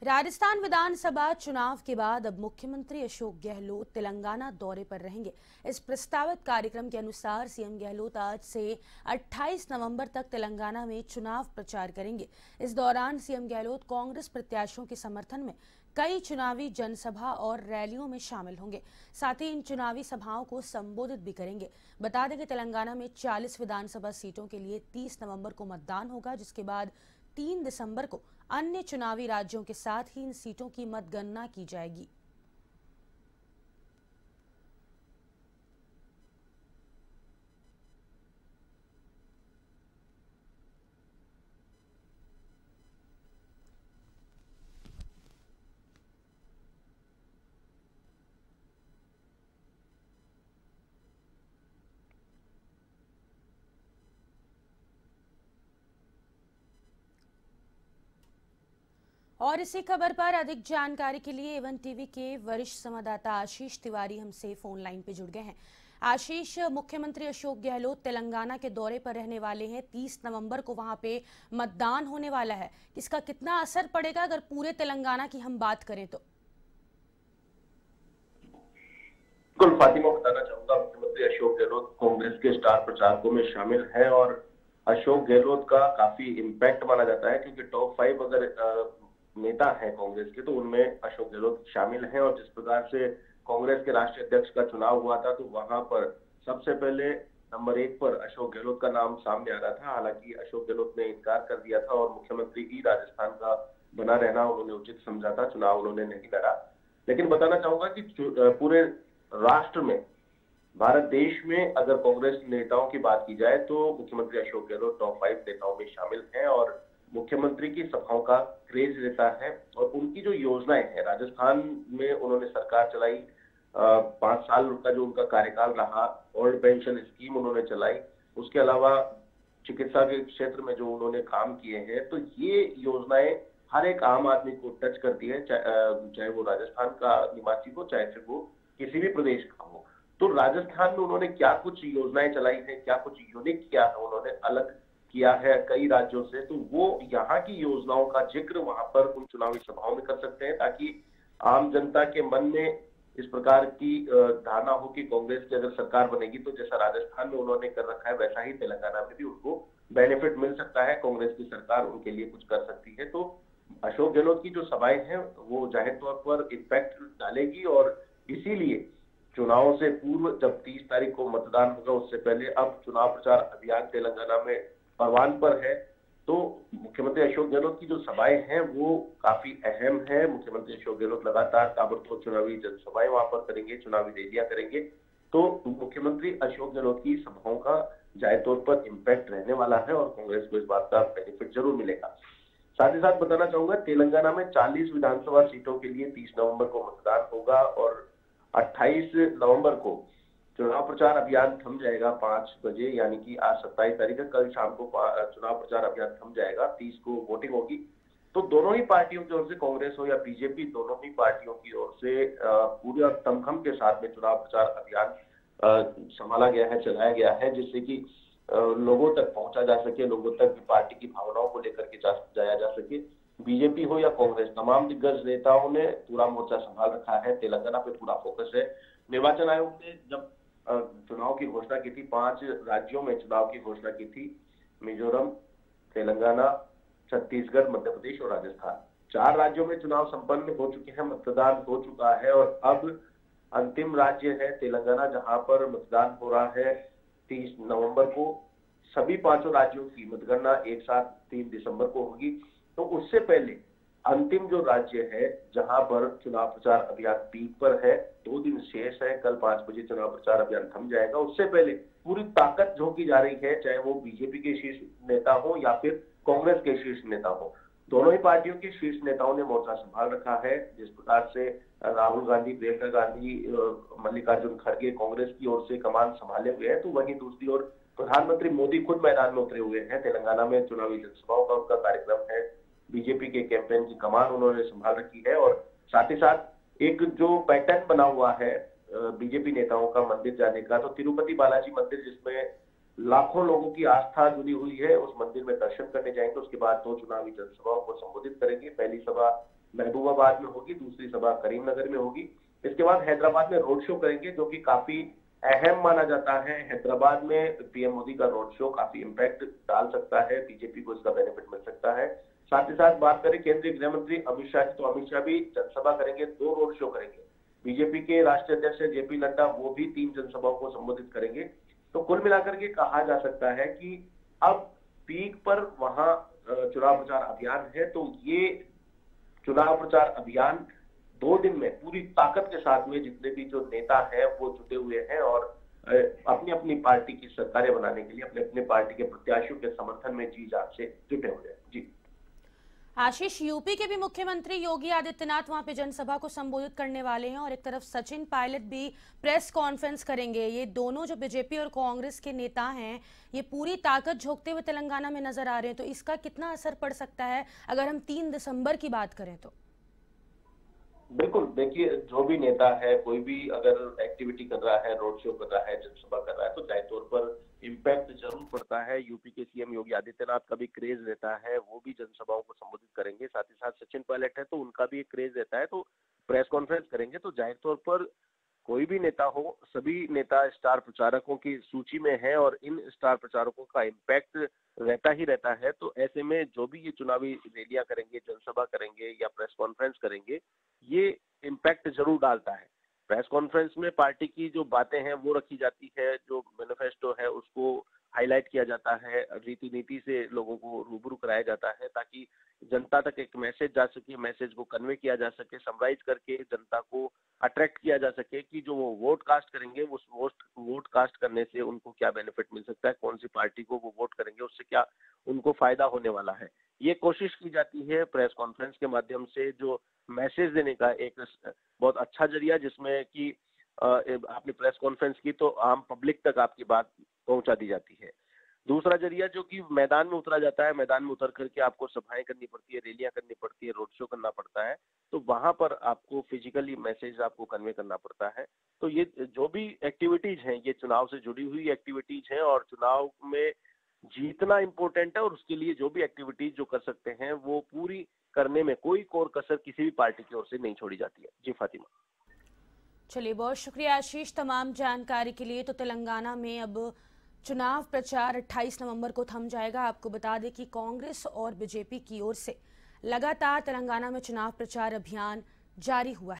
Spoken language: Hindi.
राजस्थान विधानसभा चुनाव के बाद अब मुख्यमंत्री अशोक गहलोत तेलंगाना दौरे पर रहेंगे। इस प्रस्तावित कार्यक्रम के अनुसार सीएम गहलोत आज से 28 नवंबर तक तेलंगाना में चुनाव प्रचार करेंगे। इस दौरान सीएम गहलोत कांग्रेस प्रत्याशियों के समर्थन में कई चुनावी जनसभा और रैलियों में शामिल होंगे। साथ ही इन चुनावी सभाओं को संबोधित भी करेंगे। बता दें कि तेलंगाना में 40 विधानसभा सीटों के लिए 30 नवंबर को मतदान होगा, जिसके बाद 3 दिसंबर को अन्य चुनावी राज्यों के साथ ही इन सीटों की मतगणना की जाएगी। और इसी खबर पर अधिक जानकारी के लिए एवन टीवी के वरिष्ठ संवाददाता आशीष तिवारी हमसे फोन लाइन पे जुड़ गए हैं। आशीष, मुख्यमंत्री अशोक गहलोत तेलंगाना के दौरे पर रहने वाले हैं। 30 नवंबर को वहां पे मतदान होने वाला है। इसका कितना असर पड़ेगा अगर पूरे तेलंगाना की हम बात करें तो? बिल्कुल फातिमा, बताना चाहूंगा मुख्यमंत्री अशोक गहलोत कांग्रेस के स्टार प्रचारकों में शामिल है और अशोक गहलोत का काफी इम्पैक्ट माना जाता है, क्योंकि टॉप 5 अगर नेता हैं कांग्रेस के तो उनमें अशोक गहलोत शामिल हैं। और जिस प्रकार से कांग्रेस के राष्ट्रीय अध्यक्ष का चुनाव हुआ था तो वहां पर सबसे पहले नंबर 1 पर अशोक गहलोत का नाम सामने आ रहा था। हालांकि अशोक गहलोत ने इनकार कर दिया था और मुख्यमंत्री ही राजस्थान का बना रहना उन्होंने उचित समझा था। चुनाव उन्होंने नहीं लड़ा। लेकिन बताना चाहूंगा कि पूरे राष्ट्र में, भारत देश में अगर कांग्रेस नेताओं की बात की जाए तो मुख्यमंत्री अशोक गहलोत टॉप 5 नेताओं में शामिल हैं और मुख्यमंत्री की सभाओं का क्रेज रहता है। और उनकी जो योजनाएं हैं, राजस्थान में उन्होंने सरकार चलाई, 5 साल का जो उनका कार्यकाल रहा, ओल्ड पेंशन स्कीम उन्होंने चलाई, उसके अलावा चिकित्सा के क्षेत्र में जो उन्होंने काम किए हैं, तो ये योजनाएं हर एक आम आदमी को टच करती है, चाहे वो राजस्थान का निवासी हो, चाहे फिर वो किसी भी प्रदेश का हो। तो राजस्थान में उन्होंने क्या कुछ योजनाएं चलाई हैं, क्या कुछ यूनिक किया है, उन्होंने अलग किया है कई राज्यों से, तो वो यहाँ की योजनाओं का जिक्र वहां पर उन चुनावी सभाओं में कर सकते हैं, ताकि आम जनता के मन में इस प्रकार की धारणा हो कि कांग्रेस की अगर सरकार बनेगी तो जैसा राजस्थान में उन्होंने कर रखा है वैसा ही तेलंगाना में भी उनको बेनिफिट मिल सकता है, कांग्रेस की सरकार उनके लिए कुछ कर सकती है। तो अशोक गहलोत की जो सभाएं हैं वो जाहिर तौर पर इम्पैक्ट डालेगी और इसीलिए चुनाव से पूर्व, जब 30 तारीख को मतदान होगा उससे पहले अब चुनाव प्रचार अभियान तेलंगाना में परवान पर है। तो मुख्यमंत्री अशोक गहलोत की जो सभाएं हैं वो काफी अहम है। मुख्यमंत्री अशोक गहलोत लगातार ताबड़तोड़ चुनावी जनसभाएं वहां पर करेंगे, चुनावी रैलियां करेंगे। तो मुख्यमंत्री अशोक गहलोत की सभाओं का जाहिर तौर पर इम्पैक्ट रहने वाला है और कांग्रेस को इस बात का बेनिफिट जरूर मिलेगा। साथ ही साथ बताना चाहूंगा, तेलंगाना में 40 विधानसभा सीटों के लिए 30 नवंबर को मतदान होगा और 28 नवंबर को चुनाव प्रचार अभियान थम जाएगा 5 बजे, यानी कि आज 27 तारीख है, कल शाम को चुनाव प्रचार अभियान थम जाएगा। 30 को वोटिंग होगी। तो दोनों ही पार्टियों की ओर से, कांग्रेस हो या बीजेपी, दोनों ही पार्टियों की ओर से पूरे दमखम के साथ में चुनाव प्रचार अभियान संभाला गया है, चलाया गया है, जिससे कि लोगों तक पहुंचा जा सके, लोगों तक पार्टी की भावनाओं को लेकर के जाया जा सके। बीजेपी हो या कांग्रेस, तमाम दिग्गज नेताओं ने पूरा मोर्चा संभाल रखा है। तेलंगाना पे पूरा फोकस है। निर्वाचन आयोग ने जब चुनाव की घोषणा की थी, 5 राज्यों में चुनाव की घोषणा की थी, मिजोरम, तेलंगाना, छत्तीसगढ़, मध्य प्रदेश और राजस्थान। 4 राज्यों में चुनाव संपन्न हो चुके हैं, मतदान हो चुका है और अब अंतिम राज्य है तेलंगाना, जहां पर मतदान हो रहा है 30 नवंबर को। सभी 5 राज्यों की मतगणना एक साथ 3 दिसंबर को होगी। तो उससे पहले अंतिम जो राज्य है जहां पर चुनाव प्रचार अभियान पीक पर है, 2 दिन शेष है, कल 5 बजे चुनाव प्रचार अभियान थम जाएगा। उससे पहले पूरी ताकत झोंकी जा रही है, चाहे वो बीजेपी के शीर्ष नेता हो या फिर कांग्रेस के शीर्ष नेता हो। दोनों ही पार्टियों के शीर्ष नेताओं ने मोर्चा संभाल रखा है। जिस प्रकार से राहुल गांधी, प्रियंका गांधी, मल्लिकार्जुन खड़गे कांग्रेस की ओर से कमान संभाले हुए हैं, तो वहीं दूसरी ओर प्रधानमंत्री मोदी खुद मैदान में उतरे हुए हैं। तेलंगाना में चुनावी जनसभाओं का उनका कार्यक्रम है। बीजेपी के कैंपेन की कमान उन्होंने संभाल रखी है और साथ ही साथ एक जो पैटर्न बना हुआ है बीजेपी नेताओं का मंदिर जाने का, तो तिरुपति बालाजी मंदिर, जिसमें लाखों लोगों की आस्था जुड़ी हुई है, उस मंदिर में दर्शन करने जाएंगे। उसके बाद 2 चुनावी जनसभाओं को संबोधित करेंगे। पहली सभा महबूबाबाद में होगी, दूसरी सभा करीमनगर में होगी। इसके बाद हैदराबाद में रोड शो करेंगे, जो कि काफी अहम माना जाता है। हैदराबाद में पीएम मोदी का रोड शो काफी इंपैक्ट डाल सकता है, बीजेपी को इसका बेनिफिट मिल सकता है। साथ ही साथ बात करें केंद्रीय गृह मंत्री अमित शाह की, तो अमित शाह भी जनसभा करेंगे, 2 रोड शो करेंगे। बीजेपी के राष्ट्रीय अध्यक्ष जेपी नड्डा, वो भी 3 जनसभाओं को संबोधित करेंगे। तो कुल मिलाकर के कहा जा सकता है कि अब पीक पर वहां चुनाव प्रचार अभियान है। तो ये चुनाव प्रचार अभियान 2 दिन में पूरी ताकत के साथ में जितने भी जो नेता हैं वो जुटे हुए हैं और अपनी अपनी पार्टी की सरकारें बनाने के लिए अपने अपने पार्टी के प्रत्याशियों के समर्थन में जी जान से जुटे हुए हैं। जी आशीष, यूपी के भी मुख्यमंत्री योगी आदित्यनाथ वहां पे जनसभा को संबोधित करने वाले हैं और एक तरफ सचिन पायलट भी प्रेस कॉन्फ्रेंस करेंगे। ये दोनों जो बीजेपी और कांग्रेस के नेता हैं, ये पूरी ताकत झोंकते हुए तेलंगाना में नजर आ रहे हैं। तो इसका कितना असर पड़ सकता है अगर हम 3 दिसंबर की बात करें तो? बिल्कुल, देखिए, जो भी नेता है, कोई भी अगर एक्टिविटी कर रहा है, रोड शो कर रहा है, जनसभा कर रहा है, तो जाहिर तौर पर इम्पैक्ट जरूर पड़ता है। यूपी के सीएम योगी आदित्यनाथ का भी क्रेज रहता है, वो भी जनसभाओं को संबोधित करेंगे। साथ ही साथ सचिन पायलट है, तो उनका भी एक क्रेज रहता है, तो प्रेस कॉन्फ्रेंस करेंगे। तो जाहिर तौर पर कोई भी नेता हो, सभी नेता स्टार प्रचारकों की सूची में है और इन स्टार प्रचारकों का इम्पैक्ट रहता ही रहता है। तो ऐसे में जो भी ये चुनावी रैलियां करेंगे, जनसभा करेंगे या प्रेस कॉन्फ्रेंस करेंगे, ये इम्पैक्ट जरूर डालता है। प्रेस कॉन्फ्रेंस में पार्टी की जो बातें हैं वो रखी जाती है, जो मैनिफेस्टो है उसको हाईलाइट किया जाता है, रीति नीति से लोगों को रूबरू कराया जाता है, ताकि जनता तक एक मैसेज जा सके, मैसेज को कन्वे किया जा सके, समराइज करके जनता को अट्रैक्ट किया जा सके कि जो वो वोट कास्ट करेंगे, उस वोट कास्ट करने से उनको क्या बेनिफिट मिल सकता है, कौन सी पार्टी को वो वोट करेंगे, उससे क्या उनको फायदा होने वाला है। ये कोशिश की जाती है प्रेस कॉन्फ्रेंस के माध्यम से, जो मैसेज देने का एक बहुत अच्छा जरिया, जिसमें कि आपने प्रेस कॉन्फ्रेंस की तो आम पब्लिक तक आपकी बात पहुंचा दी जाती है। दूसरा जरिया जो कि मैदान में उतरा जाता है, मैदान में उतर करके आपको सभाएं करनी पड़ती है, रैलियां करनी पड़ती है, रोड शो करना पड़ता है। तो वहां पर आपको फिजिकली मैसेज आपको कन्वे करना पड़ता है। तो ये जो भी एक्टिविटीज हैं, ये चुनाव से जुड़ी हुई एक्टिविटीज हैं और चुनाव में जीतना इंपॉर्टेंट है, और उसके लिए जो भी एक्टिविटीज जो कर सकते हैं वो पूरी करने में कोई कोर कसर किसी भी पार्टी की ओर से नहीं छोड़ी जाती है। जी फातिमा। चलिए, बहुत शुक्रिया आशीष तमाम जानकारी के लिए। तो तेलंगाना में अब चुनाव प्रचार 28 नवंबर को थम जाएगा। आपको बता दें कि कांग्रेस और बीजेपी की ओर से लगातार तेलंगाना में चुनाव प्रचार अभियान जारी हुआ है।